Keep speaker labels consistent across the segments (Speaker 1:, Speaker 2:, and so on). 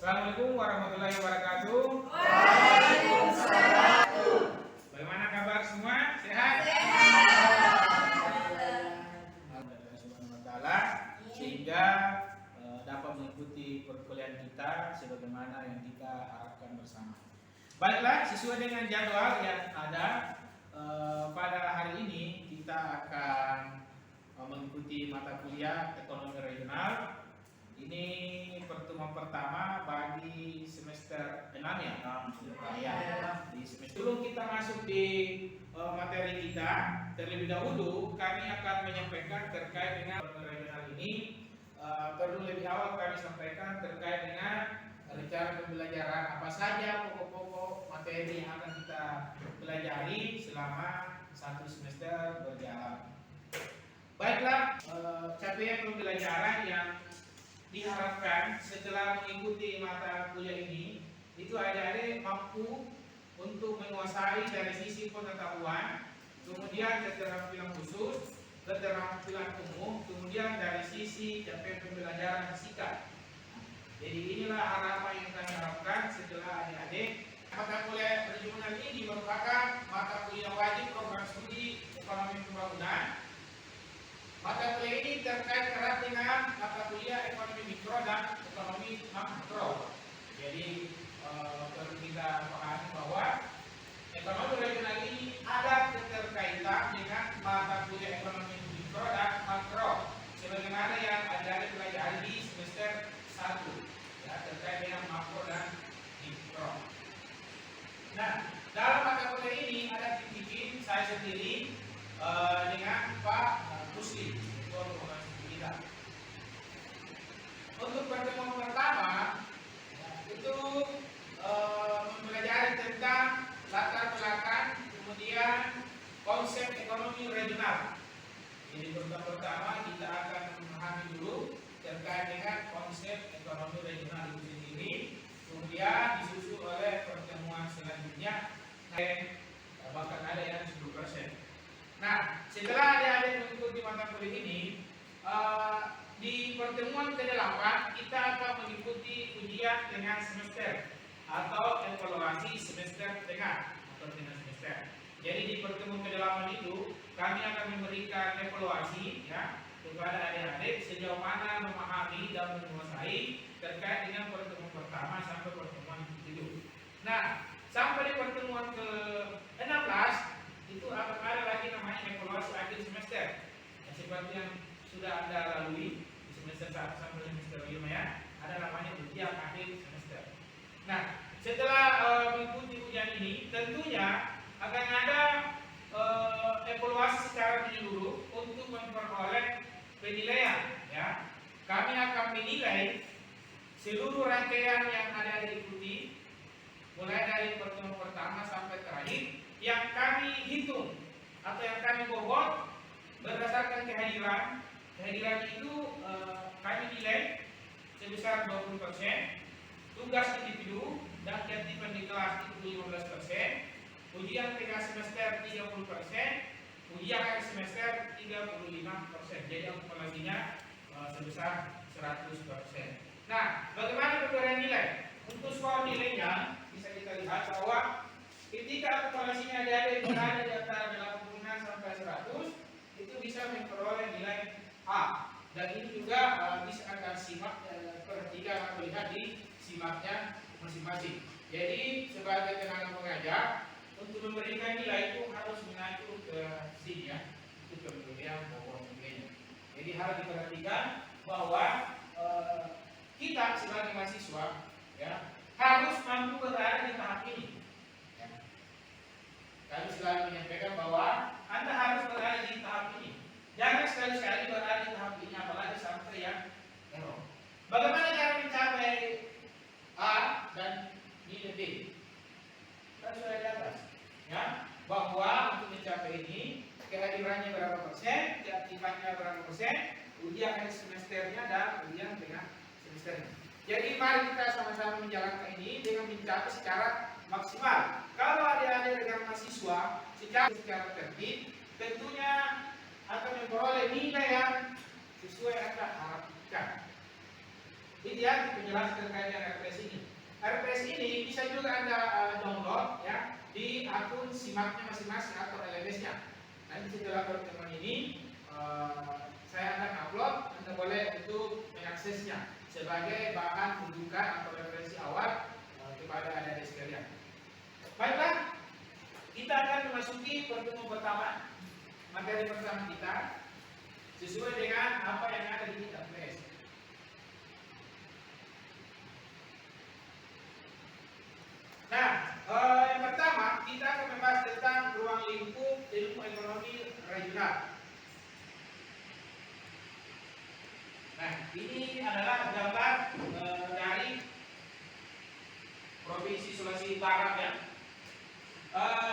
Speaker 1: Assalamualaikum warahmatullahi wabarakatuh.
Speaker 2: Waalaikumsalam.
Speaker 1: Bagaimana kabar semua? Sehat? Alhamdulillah subhanahu wa ta'ala, sehingga dapat mengikuti perkuliahan kita sebagaimana yang kita harapkan bersama. Baiklah, sesuai dengan jadwal yang ada, pada hari ini kita akan mengikuti mata kuliah ekonomi regional. Ini pertemuan pertama bagi semester 6 ya. Di semester sebelum kita masuk di materi kita, terlebih dahulu kami akan menyampaikan terkait dengan ekonomi regional ini. Perlu lebih awal kami sampaikan terkait dengan rencana pembelajaran apa saja pokok-pokok materi yang akan kita pelajari selama satu semester berjalan. Baiklah, capaian pembelajaran yang diharapkan setelah mengikuti mata kuliah ini, itu adik-adik mampu untuk menguasai dari sisi pengetahuan, kemudian keterampilan khusus, keterampilan umum, kemudian dari sisi capaian pembelajaran fisika. Jadi inilah harapan yang kami harapkan setelah adik-adik. Mata kuliah regional ini merupakan mata kuliah wajib program studi ekonomi pembangunan. Mata kuliah ini terkait erat dengan mata kuliah ekonomi mikro dan ekonomi makro. Jadi perlu kita pahami bahwa ekonomi regional ini ada keterkaitan dengan mata kuliah ekonomi mikro dan makro, sebagaimana yang ada pelajari di semester 1 ya, terkait dengan makro dan mikro. Nah, dalam mata kuliah ini ada dibikin saya sendiri dengan Pak Muslim kita. Untuk pertemuan pertama itu mempelajari tentang latar belakang, kemudian konsep ekonomi regional. Jadi pertama kita akan memahami dulu terkait dengan konsep ekonomi regional itu sendiri, kemudian disusul oleh pertemuan selanjutnya bahkan ada yang 10%. Nah, setelah adik-adik mengikuti mata kuliah ini, di pertemuan ke-8 kita akan mengikuti ujian tengah semester atau evaluasi semester tengah atau tengah semester. Jadi di pertemuan ke-8 itu kami akan memberikan evaluasi ya kepada adik-adik sejauh mana memahami dan menguasai terkait dengan pertemuan pertama sampai pertemuan ke-7. Nah, sampai di pertemuan ke-16 itu akan ada lagi namanya evaluasi akhir semester ya, seperti yang sudah Anda lalui di semester 1 sampai semester 5 ya, ada namanya ujian akhir semester. Nah, setelah mengikuti ujian ini tentunya akan ada evaluasi secara menyeluruh untuk memperoleh penilaian ya. Kami akan menilai seluruh rangkaian yang ada diikuti mulai dari pertemuan pertama sampai terakhir yang kami hitung atau yang kami bobot berdasarkan kehadiran. Kehadiran itu kami nilai sebesar 20%, tugas individu dan ketertiban di kelas itu 15%, ujian tengah semester 30%, ujian akhir semester 35%. Jadi akumulasinya sebesar 100%. Nah, bagaimana pemberian nilai? Untuk skor nilainya bisa kita lihat bahwa ketika akumulasinya ada di antara 80 sampai 100, itu bisa memperoleh nilai A. Dan ini juga bisa akan simak perhatikan atau lihat di simaknya masing-masing. Jadi sebagai tenaga pengajar untuk memberikan nilai itu harus mengacu ke sini ya, itu pemberian pokok nilainya. Jadi harus diperhatikan bahwa kita sebagai mahasiswa ya harus mampu berada di tahap ini. Kami selalu menyampaikan bahwa Anda harus berada di tahap ini. Jangan sekali-sekali berada di tahap ini, apalagi sampai yang error. Bagaimana cara mencapai A dan nilai B? Kan sudah di atas, ya. Bahwa untuk mencapai ini kehadirannya berapa persen, keaktifannya berapa persen, ujian akhir semesternya dan ujian tengah semesternya. Jadi mari kita sama-sama menjalankan ini dengan mencapai secara maksimal. Kalau adik-adik dengan mahasiswa secara tertib, tentunya akan memperoleh nilai yang sesuai Anda harapkan. Itu ya penjelasan terkait dengan RPS ini. RPS ini bisa juga Anda download ya di akun simaknya masing-masing atau LMS-nya. Nanti setelah pertemuan ini saya akan upload, Anda boleh untuk mengaksesnya sebagai bahan rujukan atau referensi awal kepada adik-adik sekalian. Baiklah, kita akan memasuki pertemuan pertama. Materi pertama kita sesuai dengan apa yang ada di RPS. Nah, yang pertama kita akan membahas tentang ruang lingkup ilmu ekonomi regional. Nah, ini adalah gambar dari Provinsi Sulawesi Barat ya.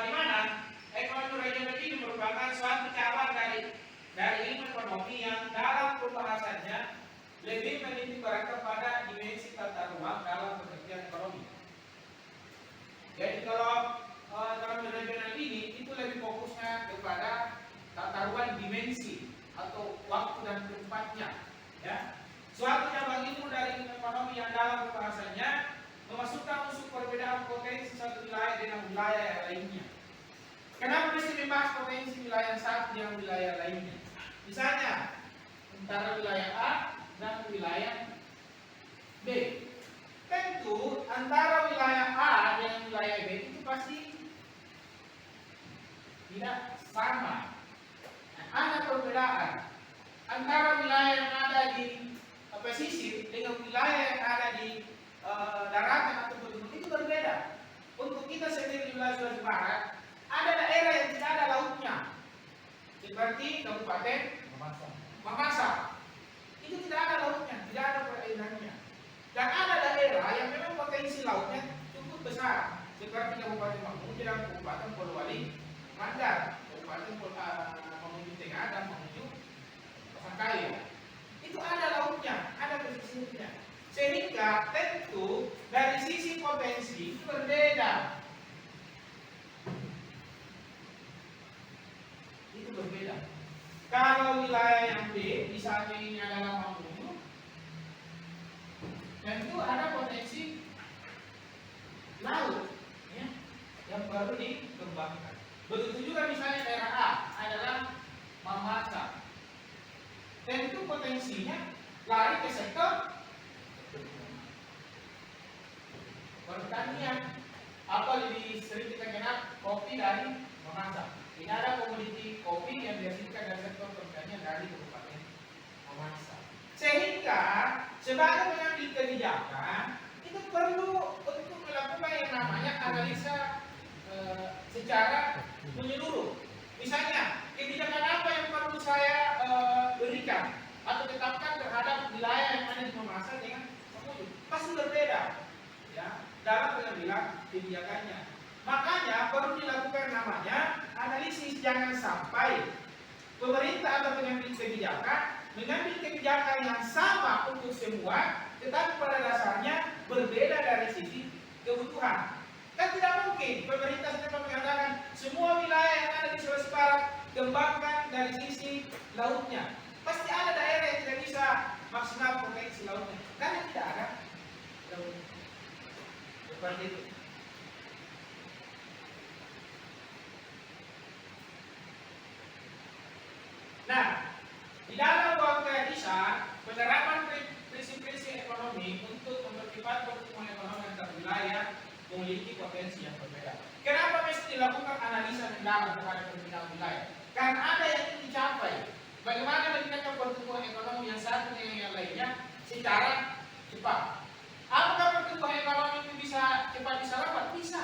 Speaker 1: Di mana ekonomi regional ini merupakan suatu cabang dari ilmu ekonomi yang dalam pembahasannya lebih menitik beratkan pada dimensi tata ruang dalam pengertian ekonomi. Jadi kalau ekonomi regional ini itu lebih fokusnya kepada tata ruang dimensi atau waktu dan tempatnya. Ya, suatu cabang ilmu dari ekonomi yang dalam pembahasannya memasukkan unsur perbedaan potensi satu wilayah dengan wilayah yang lainnya. Kenapa mesti membahas potensi wilayah satu dengan wilayah lainnya? Misalnya antara wilayah A dan wilayah B. Tentu antara wilayah A dengan wilayah B itu pasti tidak sama. Nah, ada perbedaan antara wilayah yang ada di pesisir dengan wilayah yang ada di daratan atau pegunungan itu berbeda. Untuk kita sendiri di wilayah Sulawesi Barat ada daerah yang tidak ada lautnya, seperti Kabupaten Mamasa. Itu tidak ada lautnya, tidak ada perairannya. Dan ada daerah yang memang potensi lautnya cukup besar, seperti Kabupaten Mamuju dan Kabupaten Polewali Mandar, Kabupaten Mamuju Tengah dan Mamuju Pasangkayu. Itu ada lautnya, ada pesisirnya. Sehingga tentu dari sisi potensi itu berbeda. Itu berbeda. Kalau wilayah yang B, misalnya ini adalah Mamuju, tentu ada potensi laut ya, yang perlu dikembangkan. Begitu juga misalnya daerah A adalah Mamasa. Tentu potensinya lari ke sektor pertanian, apa lebih sering kita kenal kopi dari Mamasa. Ini ada komoditi kopi yang dihasilkan dari sektor pertanian dari Kabupaten Mamasa. Sehingga sebagai pengambil kebijakan itu perlu untuk melakukan yang namanya analisa secara menyeluruh. Misalnya kebijakan apa yang perlu saya berikan atau tetapkan terhadap wilayah yang ada di Mamasa dengan Mamuju pasti berbeda ya dalam pengambilan kebijakannya. Makanya perlu dilakukan namanya analisis. Jangan sampai pemerintah atau pengambil kebijakan mengambil kebijakan yang sama untuk semua, tetapi pada dasarnya berbeda dari sisi kebutuhan. Kan tidak mungkin pemerintah sedang mengatakan semua wilayah yang ada di Sulawesi Barat kembangkan dari sisi lautnya. Pasti ada daerah yang tidak bisa maksimal potensi lautnya, karena tidak ada lautnya. Seperti itu. Nah, di dalam Bangka Desa, penerapan prinsip-prinsip ekonomi untuk mempercepat pertumbuhan ekonomi antar wilayah memiliki potensi yang berbeda. Kenapa mesti dilakukan analisa mendalam terhadap perbedaan wilayah? Karena ada yang ingin dicapai. Bagaimana meningkatkan pertumbuhan ekonomi yang satu dengan yang lainnya secara cepat? Apakah pertumbuhan ekonomi itu bisa cepat dilakukan? Bisa.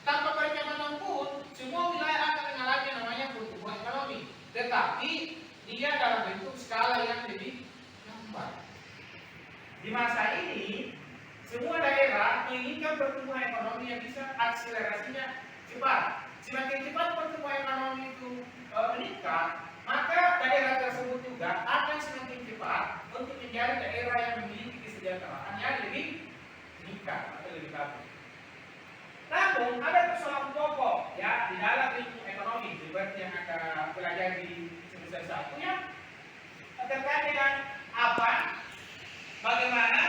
Speaker 1: Tanpa perencanaan pun, semua wilayah akan mengalami namanya pertumbuhan ekonomi. Tetapi dia dalam bentuk skala yang lebih lambat. Di masa ini, semua daerah menginginkan pertumbuhan ekonomi yang bisa akselerasinya cepat. Semakin cepat pertumbuhan ekonomi itu meningkat, maka daerah tersebut juga akan semakin cepat untuk menjadi daerah yang memiliki kesejahteraan yang lebih meningkat atau lebih bagus. Namun ada persoalan pokok ya di dalam ilmu ekonomi seperti yang Anda pelajari di semester 1 ya, terkait dengan apa, bagaimana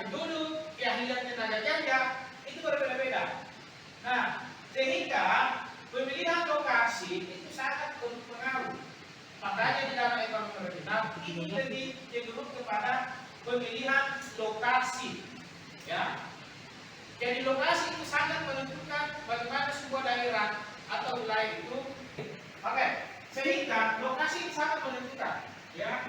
Speaker 1: penduduk, keahlian tenaga kerja, itu berbeda-beda. Nah, sehingga pemilihan lokasi itu sangat berpengaruh. Makanya di dalam ekonomi regional ini lebih cenderung kepada pemilihan lokasi, ya. Jadi lokasi itu sangat menentukan bagaimana sebuah daerah atau wilayah itu. Oke, sehingga lokasi itu sangat menentukan, ya.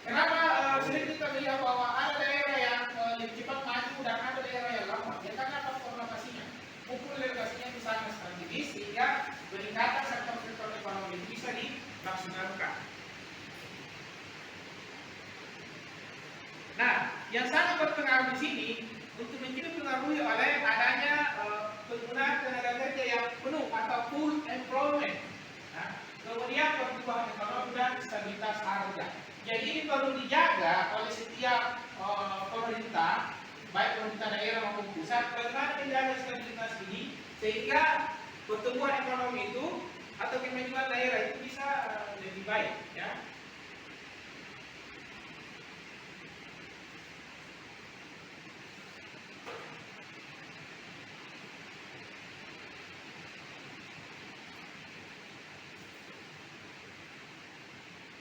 Speaker 1: Kenapa sering kita melihat bahwa ada daerah yang lebih cepat maju dan ada daerah yang lambat? Ya karena faktor lokasinya. Ukur lokasinya itu sangat strategis sehingga peningkatan sektor ekonomi itu bisa dimaksimalkan. Nah, yang sangat berpengaruh di sini untuk dipengaruhi oleh adanya penggunaan tenaga kerja yang penuh atau full employment. Nah, kemudian pertumbuhan ekonomi dan stabilitas harga. Jadi ini perlu dijaga oleh setiap pemerintah, baik pemerintah daerah maupun pusat, bagaimana menjaga stabilitas ini sehingga pertumbuhan ekonomi itu atau kemajuan daerah itu bisa lebih baik, ya.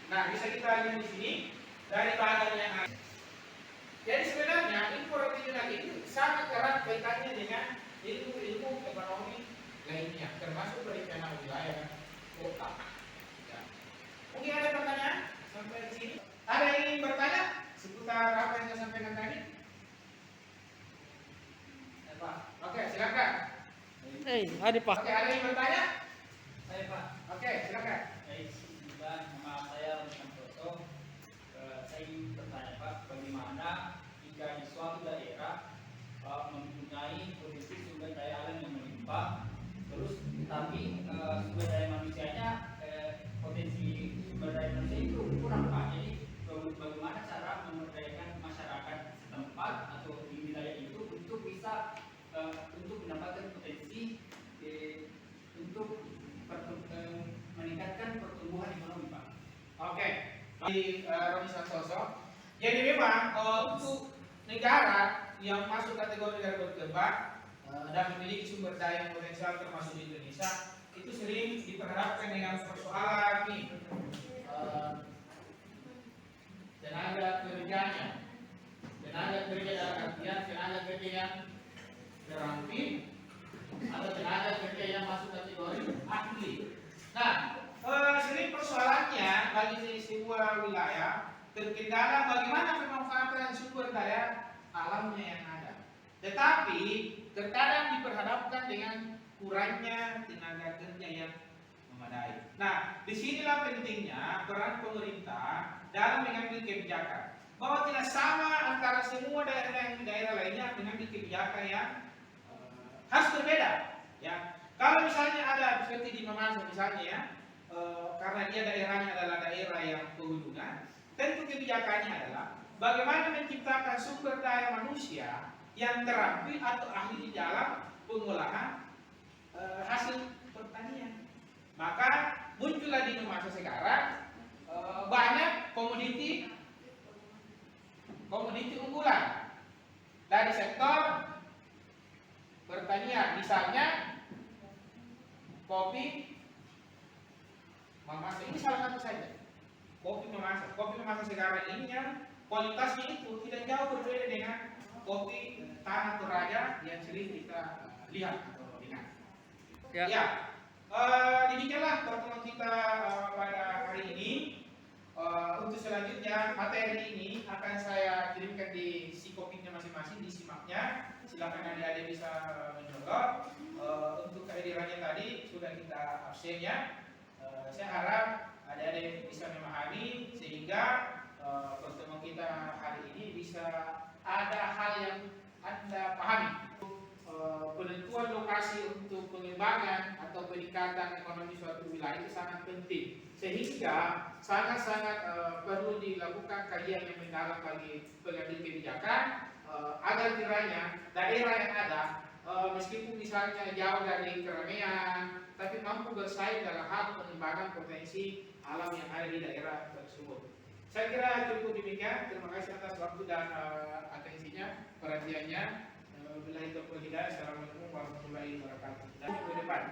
Speaker 1: Nah, bisa kita lihat di sini dari bagian yang ada. Jadi sebenarnya info regional itu sangat erat kaitannya dengan ilmu ekonomi lainnya, termasuk perencanaan wilayah kota. Ya. Mungkin ada pertanyaan sampai di sini? Ada yang ingin bertanya seputar apa yang saya sampaikan tadi? Pak. Oke, silakan.
Speaker 2: Ada Pak.
Speaker 1: Oke, ada yang bertanya?
Speaker 3: Saya Pak.
Speaker 1: Oke, silakan.
Speaker 3: Nama saya Roni Santoso. Saya ingin bertanya Pak, bagaimana jika di suatu daerah mempunyai potensi sumber daya alam yang melimpah, terus tapi sumber daya manusianya potensi sumber daya manusia itu kurang Pak. Jadi bagaimana cara memberdayakan masyarakat setempat atau di wilayah itu untuk bisa untuk mendapatkan potensi untuk meningkatkan pertumbuhan ekonomi Pak.
Speaker 1: Oke, di Roni Santoso. Jadi memang untuk negara yang masuk kategori negara berkembang dan memiliki sumber daya yang potensial termasuk di Indonesia itu sering diperhadapkan dengan persoalan tenaga kerjanya, tenaga kerja dalam artian tenaga kerja yang terampil atau tenaga kerja yang masuk kategori ahli. Nah, sering persoalannya bagi sebuah wilayah terkendala bagaimana pemanfaatan sumber daya alamnya yang ada. Tetapi terkadang diperhadapkan dengan kurangnya tenaga kerja yang memadai. Nah, disinilah pentingnya peran pemerintah dalam mengambil kebijakan. Bahwa tidak sama antara semua daerah yang daerah lainnya mengambil kebijakan yang harus berbeda. Ya, kalau misalnya ada seperti di Mamasa misalnya ya, karena dia daerahnya adalah daerah yang pegunungan, tentu kebijakannya adalah bagaimana menciptakan sumber daya manusia yang terampil atau ahli di dalam pengolahan hasil pertanian. Maka muncullah di masa sekarang banyak komoditi unggulan dari sektor pertanian, misalnya kopi memasak. Ini salah satu saja. Kopi memasak sekarang ini yang kualitasnya itu tidak jauh berbeda dengan kopi tanah Toraja yang sering kita lihat atau dengar. Ya, demikianlah pertemuan kita pada hari ini. Untuk selanjutnya materi ini akan saya kirimkan di psikopiknya masing-masing, di simaknya. Silakan adik-adik bisa mendownload. Untuk kehadirannya tadi sudah kita absen ya. Saya harap adik-adik bisa memahami sehingga pertemuan kita hari ini bisa ada hal yang Anda pahami. Penentuan lokasi untuk pengembangan atau peningkatan ekonomi suatu wilayah itu sangat penting, sehingga sangat-sangat perlu dilakukan kajian yang mendalam bagi pengambil kebijakan agar kiranya daerah yang ada meskipun misalnya jauh dari keramaian tapi mampu bersaing dalam hal pengembangan potensi alam yang ada di daerah tersebut. Saya kira cukup demikian. Terima kasih atas waktu dan atensinya, perhatiannya. Wabillahi taufiq wal hidayah. Assalamualaikum warahmatullahi wabarakatuh. Dan minggu depan